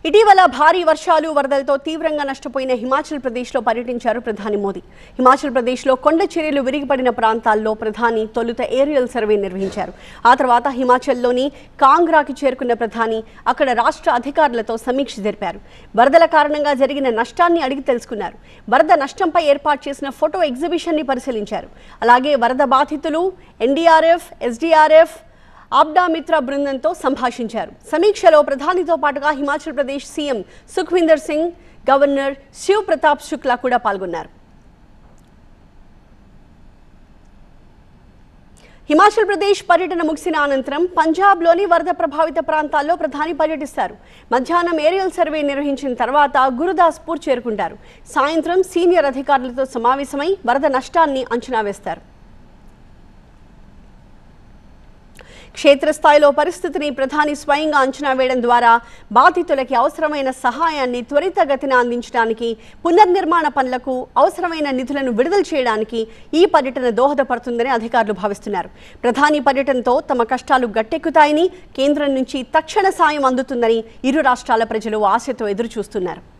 ఇటీవల భారీ వర్షాలు వరదలతో తీవ్రంగా నష్టపోయిన హిమాచల్ ప్రదేశ్లో పర్యటించారు ప్రధాని మోదీ. హిమాచల్ ప్రదేశ్లో కొండ చర్యలు విరిగిపడిన ప్రాంతాల్లో ప్రధాని తొలుత ఏరియల్ సర్వే నిర్వహించారు. ఆ తర్వాత హిమాచల్లోని కాంగ్రాకి చేరుకున్న ప్రధాని అక్కడ రాష్ట్ర అధికారులతో సమీక్ష జరిపారు. వరదల కారణంగా జరిగిన నష్టాన్ని అడిగి తెలుసుకున్నారు. వరద నష్టంపై ఏర్పాటు చేసిన ఫోటో ఎగ్జిబిషన్ని పరిశీలించారు. అలాగే వరద బాధితులు, ఎన్డీఆర్ఎఫ్, ఎస్డీఆర్ఎఫ్, ఆప్డా మిత్ర బృందంతో సంభాషించారు. సమీక్షలో ప్రధానితో పాటుగా హిమాచల్ ప్రదేశ్ సీఎం సుఖ్వీందర్ సింగ్, గవర్నర్ శివ్ ప్రతాప్ శుక్లా కూడా పాల్గొన్నారు. హిమాచల్ ప్రదేశ్ పర్యటన ముగిసిన అనంతరం పంజాబ్లోని వరద ప్రభావిత ప్రాంతాల్లో ప్రధాని పర్యటిస్తారు. మధ్యాహ్నం ఏరియల్ సర్వే నిర్వహించిన తర్వాత గురుదాస్పూర్ చేరుకుంటారు. సాయంత్రం సీనియర్ అధికారులతో సమావేశమై వరద నష్టాన్ని అంచనా వేస్తారు. క్షేత్రస్థాయిలో పరిస్థితిని ప్రధాని స్వయంగా అంచనా వేయడం ద్వారా బాధితులకి అవసరమైన సహాయాన్ని త్వరితగతిన అందించడానికి, పునర్నిర్మాణ పనులకు అవసరమైన నిధులను విడుదల చేయడానికి ఈ పర్యటన దోహదపడుతుందని అధికారులు భావిస్తున్నారు. ప్రధాని పర్యటనతో తమ కష్టాలు గట్టెక్కుతాయని, కేంద్రం నుంచి తక్షణ సాయం అందుతుందని ఇరు రాష్ట్రాల ప్రజలు ఆశతో ఎదురుచూస్తున్నారు.